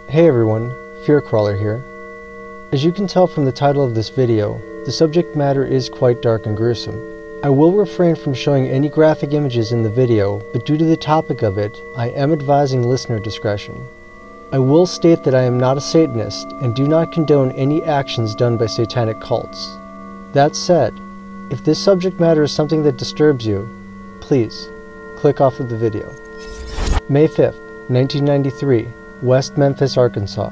Hey everyone, Fearcrawler here. As you can tell from the title of this video, the subject matter is quite dark and gruesome. I will refrain from showing any graphic images in the video, but due to the topic of it, I am advising listener discretion. I will state that I am not a Satanist and do not condone any actions done by satanic cults. That said, if this subject matter is something that disturbs you, please click off of the video. May 5th, 1993, West Memphis, Arkansas.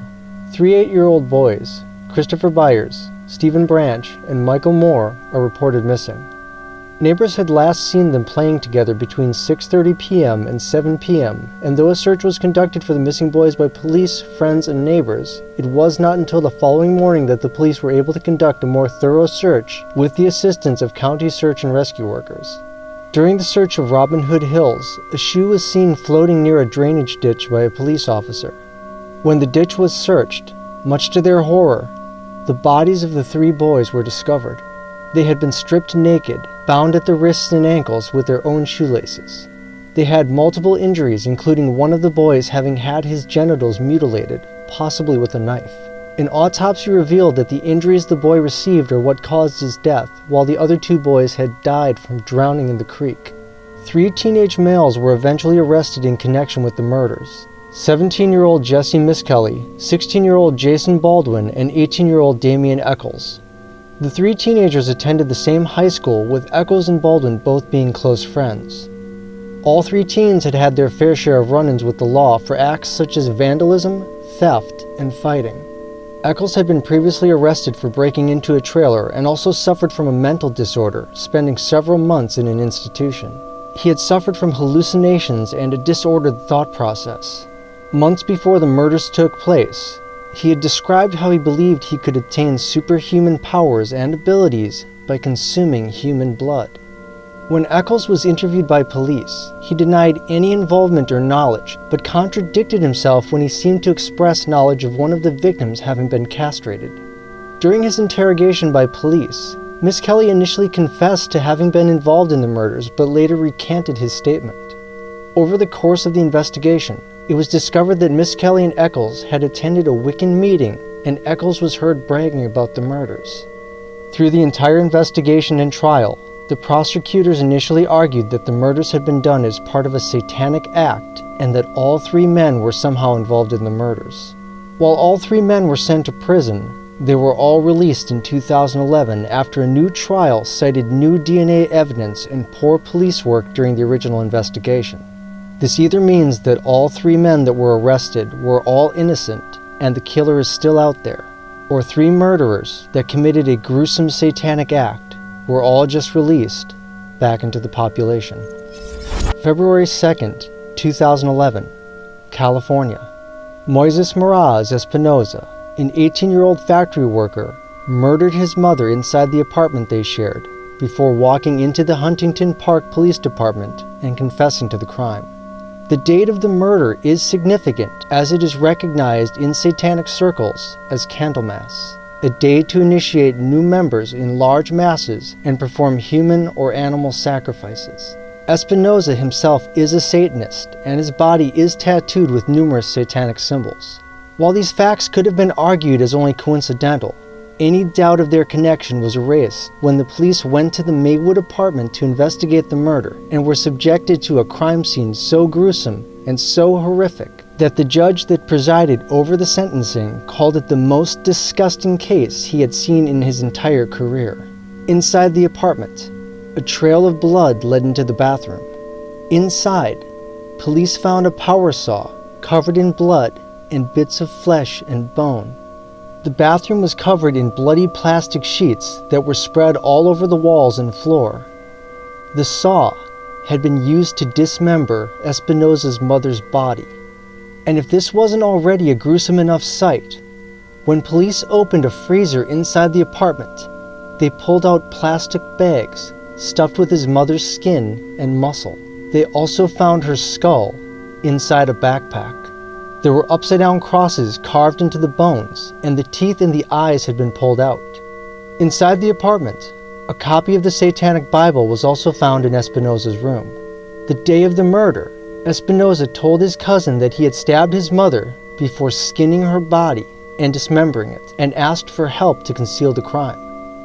Three 8-year-old boys, Christopher Byers, Stephen Branch, and Michael Moore, are reported missing. Neighbors had last seen them playing together between 6:30 p.m. and 7 p.m., and though a search was conducted for the missing boys by police, friends, and neighbors, it was not until the following morning that the police were able to conduct a more thorough search with the assistance of county search and rescue workers. During the search of Robin Hood Hills, a shoe was seen floating near a drainage ditch by a police officer. When the ditch was searched, much to their horror, the bodies of the three boys were discovered. They had been stripped naked, bound at the wrists and ankles with their own shoelaces. They had multiple injuries, including one of the boys having had his genitals mutilated, possibly with a knife. An autopsy revealed that the injuries the boy received are what caused his death, while the other two boys had died from drowning in the creek. Three teenage males were eventually arrested in connection with the murders: 17-year-old Jesse Miskelly, 16-year-old Jason Baldwin, and 18-year-old Damian Eccles. The three teenagers attended the same high school, with Eccles and Baldwin both being close friends. All three teens had had their fair share of run-ins with the law for acts such as vandalism, theft, and fighting. Eccles had been previously arrested for breaking into a trailer and also suffered from a mental disorder, spending several months in an institution. He had suffered from hallucinations and a disordered thought process. Months before the murders took place, he had described how he believed he could obtain superhuman powers and abilities by consuming human blood. When Eccles was interviewed by police, he denied any involvement or knowledge, but contradicted himself when he seemed to express knowledge of one of the victims having been castrated. During his interrogation by police, Miskelly initially confessed to having been involved in the murders, but later recanted his statement. Over the course of the investigation, it was discovered that Miskelly and Eccles had attended a Wiccan meeting, and Eccles was heard bragging about the murders. Through the entire investigation and trial, the prosecutors initially argued that the murders had been done as part of a satanic act and that all three men were somehow involved in the murders. While all three men were sent to prison, they were all released in 2011 after a new trial cited new DNA evidence and poor police work during the original investigation. This either means that all three men that were arrested were all innocent and the killer is still out there, or three murderers that committed a gruesome satanic act were all just released back into the population. February 2nd, 2011, California. Moises Meraz Espinoza, an 18-year-old factory worker, murdered his mother inside the apartment they shared before walking into the Huntington Park Police Department and confessing to the crime. The date of the murder is significant as it is recognized in satanic circles as Candlemas, a day to initiate new members in large masses and perform human or animal sacrifices. Espinoza himself is a Satanist, and his body is tattooed with numerous satanic symbols. While these facts could have been argued as only coincidental, any doubt of their connection was erased when the police went to the Maywood apartment to investigate the murder and were subjected to a crime scene so gruesome and so horrific that the judge that presided over the sentencing called it the most disgusting case he had seen in his entire career. Inside the apartment, a trail of blood led into the bathroom. Inside, police found a power saw covered in blood and bits of flesh and bone. The bathroom was covered in bloody plastic sheets that were spread all over the walls and floor. The saw had been used to dismember Espinoza's mother's body. And if this wasn't already a gruesome enough sight, when police opened a freezer inside the apartment, they pulled out plastic bags stuffed with his mother's skin and muscle. They also found her skull inside a backpack. There were upside-down crosses carved into the bones, and the teeth in the eyes had been pulled out. Inside the apartment, a copy of the Satanic Bible was also found in Espinoza's room. The day of the murder, Espinoza told his cousin that he had stabbed his mother before skinning her body and dismembering it, and asked for help to conceal the crime.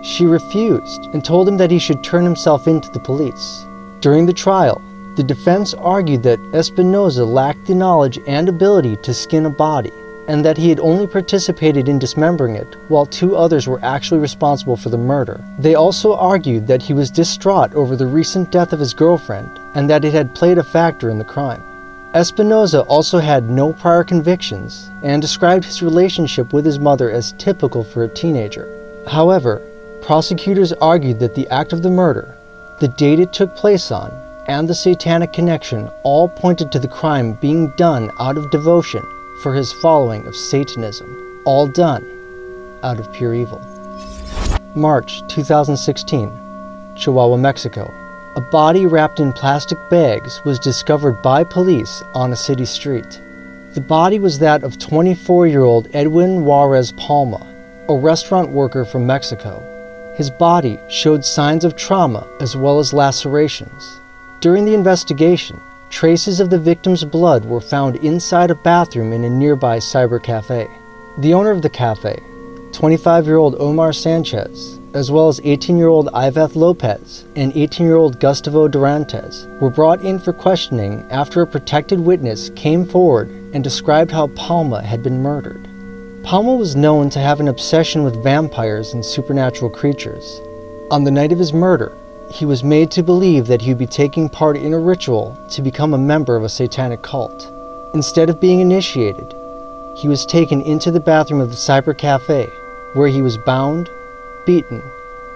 She refused and told him that he should turn himself in to the police. During the trial, the defense argued that Espinosa lacked the knowledge and ability to skin a body, and that he had only participated in dismembering it, while 2 others were actually responsible for the murder. They also argued that he was distraught over the recent death of his girlfriend, and that it had played a factor in the crime. Espinosa also had no prior convictions, and described his relationship with his mother as typical for a teenager. However, prosecutors argued that the act of the murder, the date it took place on, and the satanic connection all pointed to the crime being done out of devotion for his following of Satanism, all done out of pure evil. March 2016, Chihuahua, Mexico. A body wrapped in plastic bags was discovered by police on a city street. The body was that of 24-year-old Edwin Juarez Palma, a restaurant worker from Mexico. His body showed signs of trauma as well as lacerations. During the investigation, traces of the victim's blood were found inside a bathroom in a nearby cyber cafe. The owner of the cafe, 25-year-old Omar Sanchez, as well as 18-year-old Iveth Lopez and 18-year-old Gustavo Durantes, were brought in for questioning after a protected witness came forward and described how Palma had been murdered. Palma was known to have an obsession with vampires and supernatural creatures. On the night of his murder, he was made to believe that he would be taking part in a ritual to become a member of a satanic cult. Instead of being initiated, he was taken into the bathroom of the cyber cafe, where he was bound, beaten,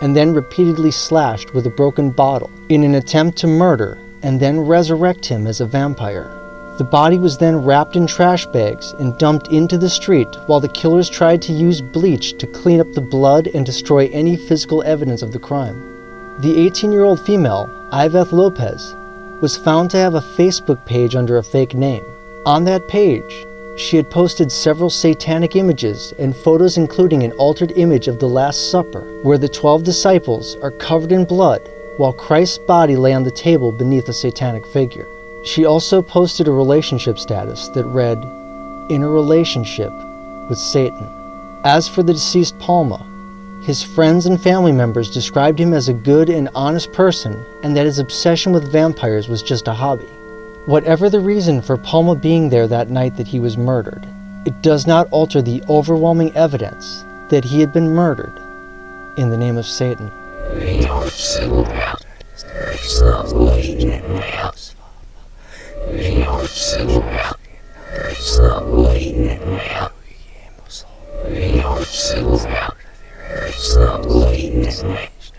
and then repeatedly slashed with a broken bottle in an attempt to murder and then resurrect him as a vampire. The body was then wrapped in trash bags and dumped into the street while the killers tried to use bleach to clean up the blood and destroy any physical evidence of the crime. The 18-year-old female, Iveth Lopez, was found to have a Facebook page under a fake name. On that page, she had posted several satanic images and photos including an altered image of the Last Supper, where the 12 disciples are covered in blood while Christ's body lay on the table beneath a satanic figure. She also posted a relationship status that read, "In a relationship with Satan." As for the deceased Palma, his friends and family members described him as a good and honest person and that his obsession with vampires was just a hobby. Whatever the reason for Palma being there that night that he was murdered, it does not alter the overwhelming evidence that he had been murdered in the name of Satan.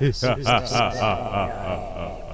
Ha ha ha ha ha.